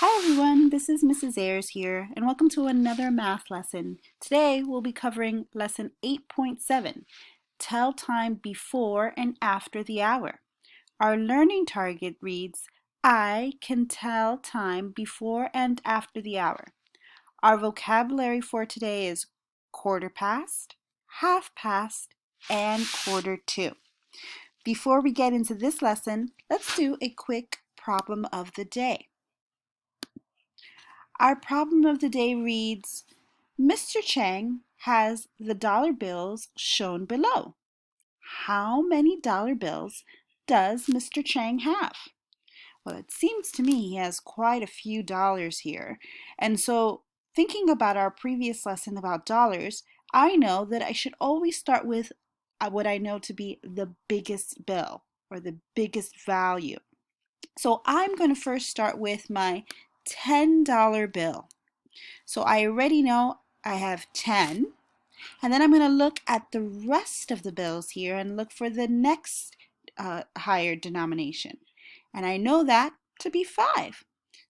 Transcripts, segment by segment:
Hi everyone, this is Mrs. Ayers here, and welcome to another math lesson. Today we'll be covering lesson 8.7, Tell time before and after the hour. Our learning target reads, I can tell time before and after the hour. Our vocabulary for today is quarter past, half past, and quarter to. Before we get into this lesson, let's do a quick problem of the day. Our problem of the day reads, Mr. Chang has the dollar bills shown below. How many dollar bills does Mr. Chang have? Well, it seems to me he has quite a few dollars here. And so, thinking about our previous lesson about dollars, I know that I should always start with what I know to be the biggest bill or the biggest value. So, I'm going to first start with my $10 bill. So I already know I have 10. And then I'm going to look at the rest of the bills here and look for the next higher denomination. And I know that to be 5.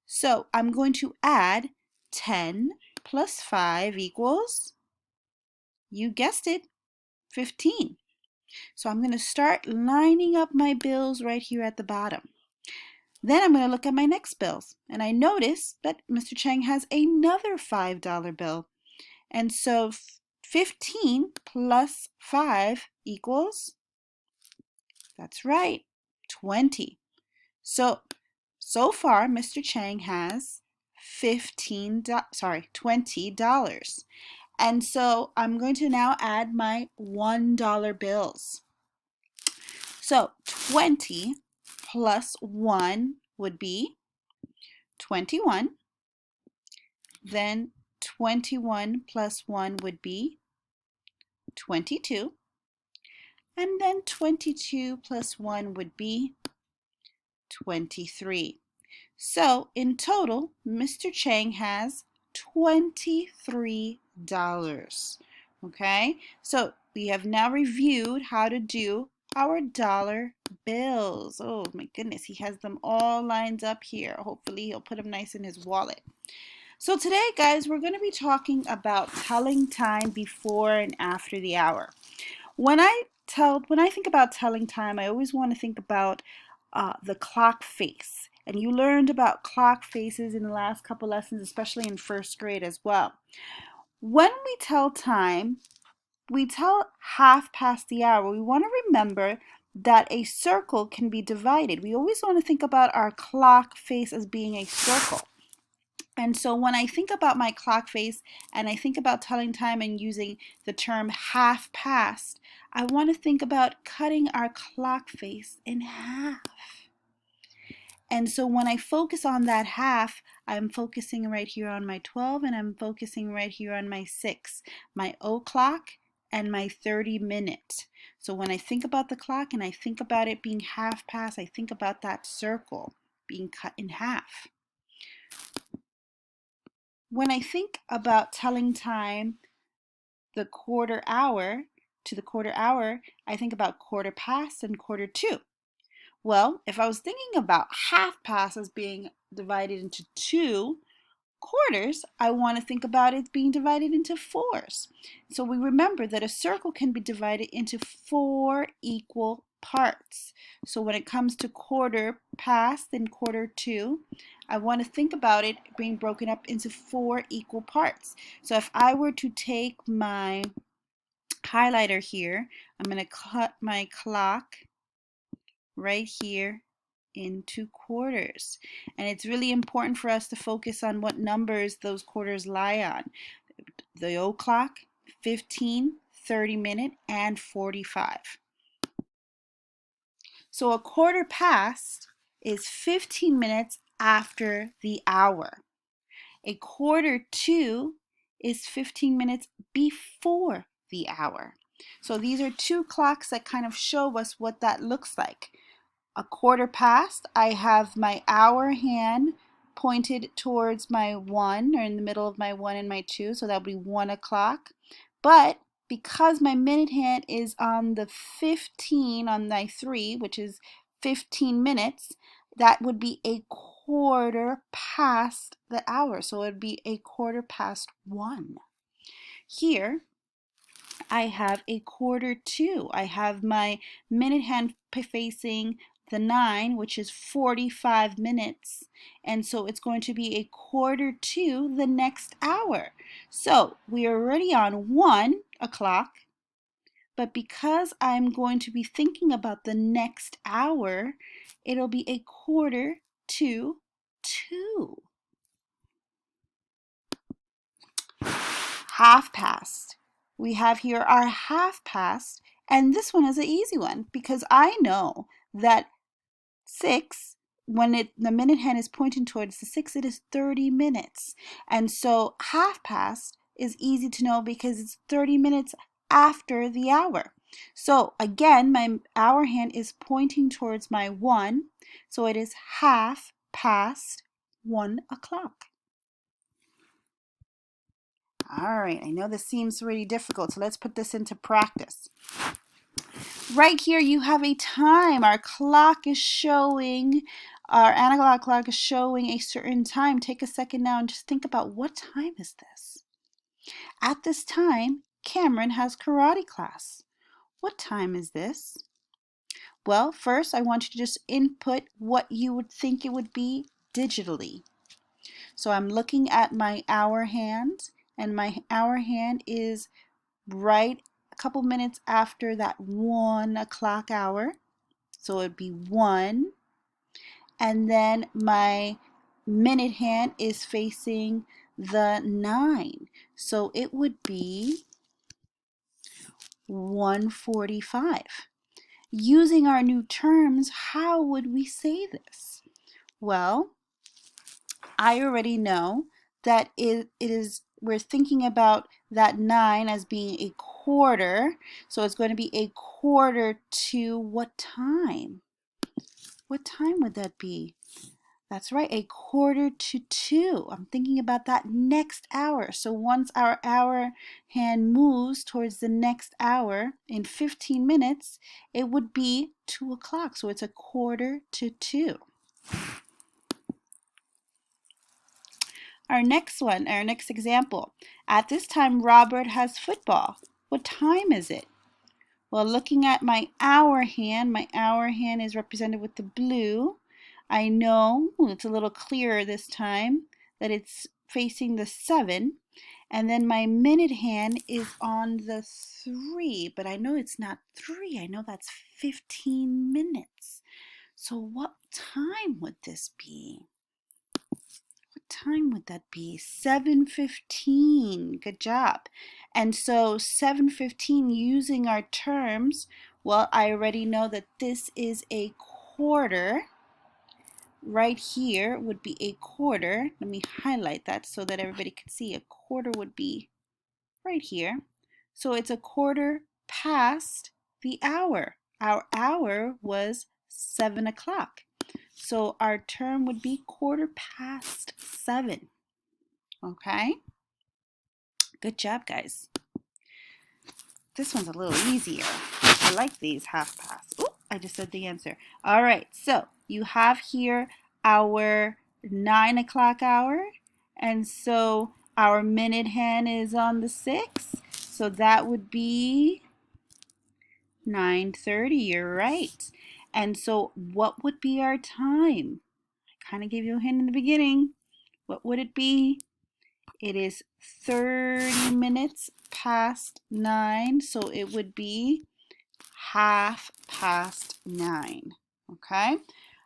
So I'm going to add 10 plus 5 equals, you guessed it, 15. So I'm going to start lining up my bills right here at the bottom. Then I'm going to look at my next bills, and I notice that Mr. Chang has another $5 bill. And so 15 plus 5 equals, that's right, 20. So far, Mr. Chang has $20. And so I'm going to now add my $1 bills. So 20 plus 1 would be 21. Then 21 plus 1 would be 22. And then 22 plus 1 would be 23. So in total, Mr. Chang has $23. Okay, so we have now reviewed how to do our dollar bills. Oh my goodness, he has them all lined up here. Hopefully he'll put them nice in his wallet. So today, guys, we're going to be talking about telling time before and after the hour. When I think about telling time, I always want to think about the clock face. And you learned about clock faces in the last couple lessons, especially in first grade as well. When we tell time, we tell half past the hour. We want to remember that a circle can be divided. We always want to think about our clock face as being a circle. And so when I think about my clock face and I think about telling time and using the term half past, I want to think about cutting our clock face in half. And so when I focus on that half, I'm focusing right here on my 12 and I'm focusing right here on my 6, my o'clock and my 30-minute. So when I think about the clock and I think about it being half past, I think about that circle being cut in half. When I think about telling time the quarter hour to the quarter hour, I think about quarter past and quarter to. Well, if I was thinking about half past as being divided into 2 quarters, I want to think about it being divided into 4s. So we remember that a circle can be divided into 4 equal parts. So when it comes to quarter past and quarter to, I want to think about it being broken up into 4 equal parts. So if I were to take my highlighter here, I'm going to cut my clock right here into quarters. And it's really important for us to focus on what numbers those quarters lie on. The o'clock, 15, 30-minute, and 45. So a quarter past is 15 minutes after the hour. A quarter to is 15 minutes before the hour. So these are 2 clocks that kind of show us what that looks like. A quarter past, I have my hour hand pointed towards my 1, or in the middle of my 1 and my 2, so that would be 1 o'clock. But because my minute hand is on the 15 on my 3, which is 15 minutes, that would be a quarter past the hour. So it'd be a 1:15. Here, I have a 1:45. I have my minute hand facing the 9, which is 45 minutes. And so it's going to be a 1:45 the next hour. So we are already on 1 o'clock. But because I'm going to be thinking about the next hour, it'll be a 1:45. Half past. We have here our half past, and this one is an easy one because I know that 6, when the minute hand is pointing towards the 6, it is 30 minutes. And so half past is easy to know because it's 30 minutes after the hour. So again, my hour hand is pointing towards my 1, so it is 1:30 o'clock. All right, I know this seems really difficult, so let's put this into practice. Right here you have a time. Our clock is showing, our analog clock is showing a certain time. Take a second now and just think about, what time is this? At this time, Cameron has karate class. What time is this? Well, first I want you to just input what you would think it would be digitally. So I'm looking at my hour hand, and my hour hand is right a couple minutes after that 1 o'clock hour. So it'd be 1. And then my minute hand is facing the 9. So it would be 1:45. Using our new terms, how would we say this? Well, I already know that we're thinking about that 9 as being a quarter. So it's going to be a quarter to what time? What time would that be? That's right, a 1:45. I'm thinking about that next hour. So once our hour hand moves towards the next hour in 15 minutes, it would be 2 o'clock. So it's a 1:45. Our next one, our next example. At this time, Robert has football. What time is it? Well, looking at my hour hand is represented with the blue. I know, it's a little clearer this time, that it's facing the 7. And then my minute hand is on the 3, but I know it's not 3. I know that's 15 minutes. So what time would this be? What time would that be? 7:15. Good job. And so 7:15, using our terms, well, I already know that this is a quarter. Right here would be a quarter. Let me highlight that so that everybody can see. A quarter would be right here. So it's a quarter past the hour. Our hour was 7 o'clock. So our term would be 7:15. Okay? Good job, guys. This one's a little easier. I like these half pass. Oh, I just said the answer. All right, so you have here our 9 o'clock hour. And so our minute hand is on the 6. So that would be 9:30. You're right. And so what would be our time? I kind of gave you a hint in the beginning. What would it be? It is 30 minutes past 9, so it would be 9:30. Okay?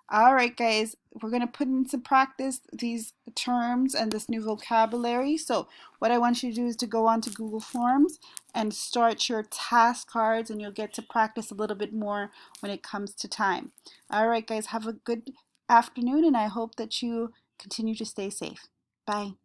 All right, guys, we're going to put into practice these terms and this new vocabulary. So what I want you to do is to go on to Google Forms and start your task cards, and you'll get to practice a little bit more when it comes to time. All right, guys, have a good afternoon, and I hope that you continue to stay safe. Bye.